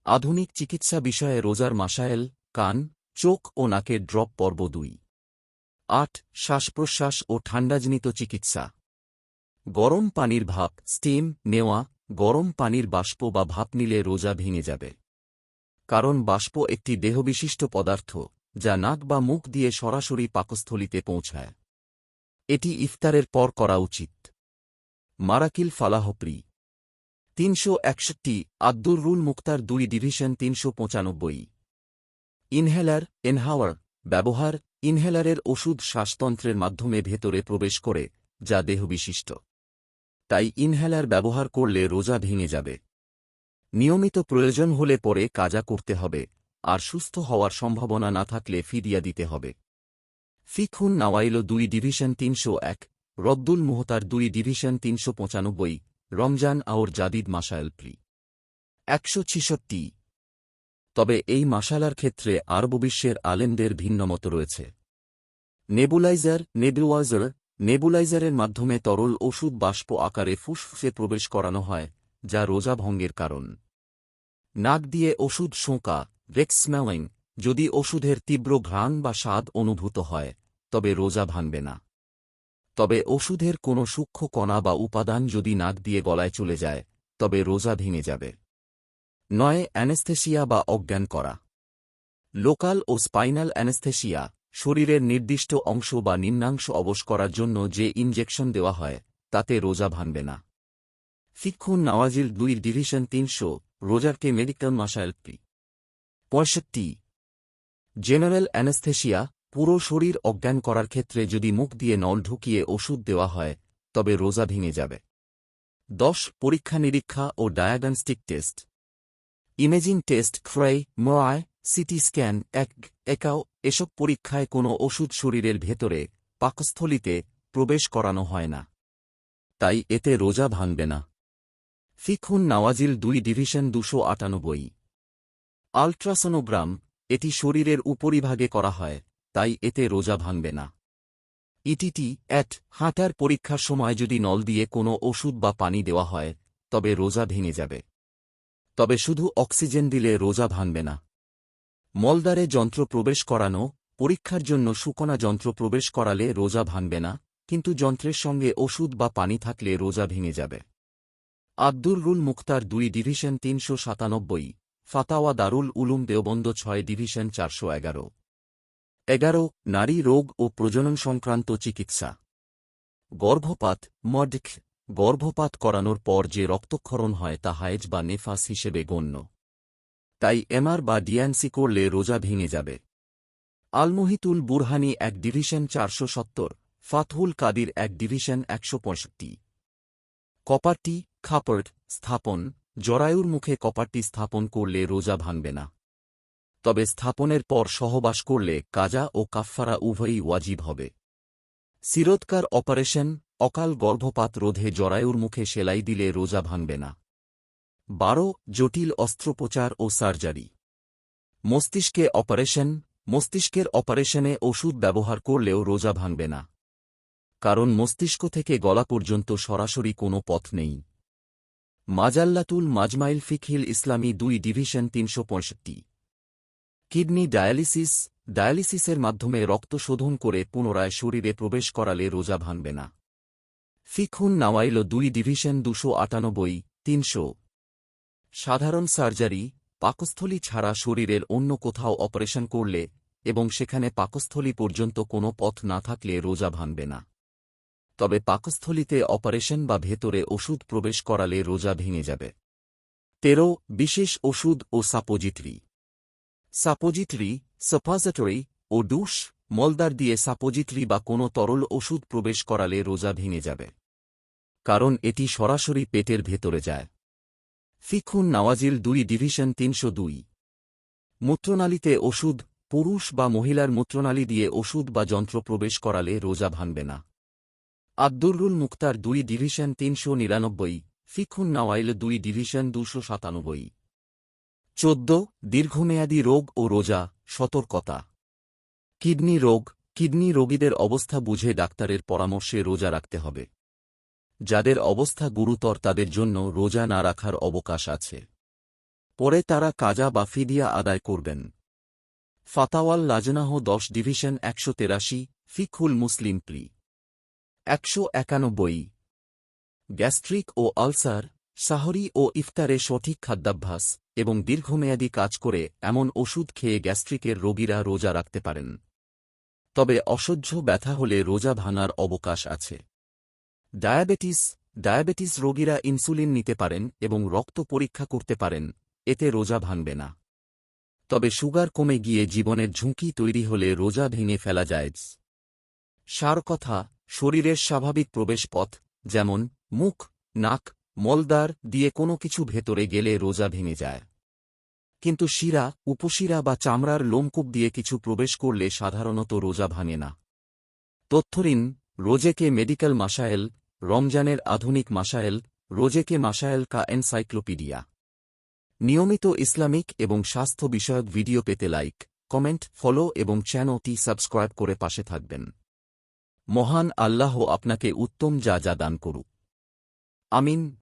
আধুনিক চিকিৎসা বিষয়ে রোজার মাসায়েল, কান, চোখ ও নাকের ড্রপ পর্ব 2। 8. শ্বাসপ্রশ্বাস ও ঠান্ডাজনিত চিকিৎসা। গরম পানির ভাপ স্টিম নেওয়া। গরম পানির বাষ্প বা ভাপ নিলে রোজা ভেঙে যাবে। কারণ বাষ্প একটি দেহবিশিষ্ট পদার্থ, যা নাক বা মুখ দিয়ে সরাসরি পাকস্থলিতে পৌঁছায়। এটি ইফতারের পর করা উচিত। মারাকিল ফালাহপ্রি 361। আব্দুর-রুল মুক্তার 2 ডিভিশন 395। ইনহেলার এনহাওয়ার ব্যবহার। ইনহেলারের ওষুধ শ্বাসতন্ত্রের মাধ্যমে ভেতরে প্রবেশ করে, যা দেহবিশিষ্ট। তাই ইনহেলার ব্যবহার করলে রোজা ভেঙে যাবে। নিয়মিত প্রয়োজন হলে পরে কাজা করতে হবে, আর সুস্থ হওয়ার সম্ভাবনা না থাকলে ফিদিয়া দিতে হবে। ফিকহুন নাওয়াইল 2 division 301। রদ্দুল মুহতার 2 division 395। Ramzan আওর Jadid মাসায়েল pre 166। তবে এই মাসালার ক্ষেত্রে আরব বিশ্বের আলেমদের ভিন্নমত রয়েছে। নেবুলাইজারের মাধ্যমে তরল ওষুধ বাষ্প আকারে ফুসফুসে প্রবেশ করানো হয়, যা রোজা ভঙ্গের কারণ। নাক দিয়ে ওষুধ শোঁকা রেক্স স্মেলিং। যদি ওষুধের তীব্র ঘ্রাণ বা স্বাদ অনুভূত হয়, তবে রোজা ভাঙবে না। তবে ওষুধের কোনো সূক্ষ্ম কণা বা উপাদান যদি নাক দিয়ে গলায় চলে যায়, তবে রোজা ভেঙে যাবে। 9. অ্যানেস্থেসিয়া বা অজ্ঞান করা। লোকাল ও স্পাইনাল অ্যানেস্থেসিয়া শরীরের নির্দিষ্ট অংশ বা নিম্নাংশ অবশ করার জন্য যে ইনজেকশন দেওয়া হয়, তাতে রোজা ভাঙবে না। ফিকহুন নাওয়াজিল 2 ডিভিশন 300। রোজারকে মেডিকেল মাসায়েল প্রি 65। জেনারেল অ্যানেস্থেসিয়া পুরো শরীর অজ্ঞান করার ক্ষেত্রে যদি মুখ দিয়ে নল ঢুকিয়ে ওষুধ দেওয়া হয়, তবে রোজা ভেঙে যাবে। 10. পরীক্ষা নিরীক্ষা ও ডায়াগনস্টিক টেস্ট। ইমেজিং টেস্ট ক্রাই ময় সিটি স্ক্যান একাও এসব পরীক্ষায় কোনো ওষুধ শরীরের ভেতরে পাকস্থলিতে প্রবেশ করানো হয় না। তাই এতে রোজা ভাঙবে না। ফিকহুন নাওয়াজিল 2 ডিভিশন 298। আল্ট্রাসোনোগ্রাম এটি শরীরের উপরিভাগে করা হয়, তাই এতে রোজা ভাঙবে না। ইটিটি হাঁটার পরীক্ষার সময় যদি নল দিয়ে কোনো ওষুধ বা পানি দেওয়া হয়, তবে রোজা ভেঙে যাবে। তবে শুধু অক্সিজেন দিলে রোজা ভাঙবে না। মলদ্বারে যন্ত্র প্রবেশ করানো পরীক্ষার জন্য শুকনা যন্ত্র প্রবেশ করালে রোজা ভাঙবে না, কিন্তু যন্ত্রের সঙ্গে ওষুধ বা পানি থাকলে রোজা ভেঙে যাবে। আব্দুর-রুল মুক্তার 2 ডিভিশন 397। ফাতাওয়া দারুল উলুম দেওবন্দ 6 ডিভিশন 411। 11. নারী রোগ ও প্রজনন সংক্রান্ত চিকিৎসা। গর্ভপাত গর্ভপাত করানোর পর যে রক্তক্ষরণ হয় তা হায়েজ বা নেফাস হিসেবে গণ্য। তাই এমআর বা ডিএনসি করলে রোজা ভেঙে যাবে। আল-মুহিতুল বুরহানি 1 ডিভিশন 470। ফাতহুল কাদির 1 ডিভিশন 165। কপারটি খাপড় স্থাপন জরায়ুর মুখে কপারটি স্থাপন করলে রোজা ভাঙবে না। তবে স্থাপনের পর সহবাস করলে কাজা ও কাফফারা উভয়ই ওয়াজিব হবে। সিরোদকার অপারেশন অকাল গর্ভপাত রোধে জরায়ুর মুখে সেলাই দিলে রোজা ভাঙবে না। 12. জটিল অস্ত্রোপচার ও সার্জারি। মস্তিষ্কের অপারেশনে ওষুধ ব্যবহার করলেও রোজা ভাঙবে না। কারণ মস্তিষ্ক থেকে গলা পর্যন্ত সরাসরি কোনো পথ নেই। মাজাল্লাতুল মাজমাইল ফিকহিল ইসলামী 2 ডিভিশন 365। কিডনি ডায়ালিসিসের মাধ্যমে রক্ত শোধন করে পুনরায় শরীরে প্রবেশ করালে রোজা ভাঙবে না। ফিকহুন নাওয়াইল 2 ডিভিশন 298 300। সাধারণ সার্জারি পাকস্থলী ছাড়া শরীরের অন্য কোথাও অপারেশন করলে এবং সেখানে পাকস্থলী পর্যন্ত কোনো পথ না থাকলে রোজা ভাঙবে না। তবে পাকস্থলীতে অপারেশন বা ভেতরে ওষুধ প্রবেশ করালে রোজা ভেঙে যাবে। 13. বিশেষ ওষুধ ও সাপোজিটরি ও ডুশ মলদ্বার দিয়ে সাপোজিটরি বা কোনো তরল ওষুধ প্রবেশ করালে রোজা ভেঙে যাবে। কারণ এটি সরাসরি পেটের ভেতরে যায়। ফিকহুন নাওয়াজিল 2 ডিভিশন 302। মূত্রনালীতে ওষুধ পুরুষ বা মহিলার মূত্রনালী দিয়ে ওষুধ বা যন্ত্র প্রবেশ করালে রোজা ভাঙবে না। আব্দুর-রুল মুক্তার 2 ডিভিশন 399। ফিকহুন নাওয়াইল 2 ডিভিশন 297। 14. দীর্ঘমেয়াদী রোগ ও রোজা সতর্কতা। কিডনি রোগীদের অবস্থা বুঝে ডাক্তারের পরামর্শে রোজা রাখতে হবে। যাদের অবস্থা গুরুতর তাদের জন্য রোজা না রাখার অবকাশ আছে। পরে তারা কাজা বা ফিদিয়া আদায় করবেন। ফাতাওয়াল লাজনাহ 10 ডিভিশন 183 ফিকহুল মুসলিম প্লি 191। গ্যাস্ট্রিক ও আলসার, সাহরি ও ইফতারে সঠিক খাদ্যাভ্যাস এবং দীর্ঘমেয়াদী কাজ করে এমন ওষুধ খেয়ে গ্যাস্ট্রিকের রোগীরা রোজা রাখতে পারেন। তবে অসহ্য ব্যথা হলে রোজা ভাঙার অবকাশ আছে। ডায়াবেটিস রোগীরা ইনসুলিন নিতে পারেন এবং রক্ত পরীক্ষা করতে পারেন, এতে রোজা ভাঙবে না। তবে সুগার কমে গিয়ে জীবনের ঝুঁকি তৈরি হলে রোজা ভেঙে ফেলা যায়। সার কথা, শরীরের স্বাভাবিক প্রবেশপথ যেমন মুখ, নাক, মলদ্বার দিয়ে কোনো কিছু ভেতরে গেলে রোজা ভেঙে যায়। কিন্তু শিরা, উপশিরা বা চামড়ার লোমকূপ দিয়ে কিছু প্রবেশ করলে সাধারণত রোজা ভাঙে না। তথ্যঋণ, রোজেকে মেডিকেল মাসায়েল, রমজানের আধুনিক মাসায়েল, রোজেকে মাসায়েল কা এনসাইক্লোপিডিয়া। নিয়মিত ইসলামিক এবং স্বাস্থ্য বিষয়ক ভিডিও পেতে লাইক, কমেন্ট, ফলো এবং চ্যানেলটি সাবস্ক্রাইব করে পাশে থাকবেন। মহান আল্লাহ আপনাকে উত্তম যা দান করুক। আমিন।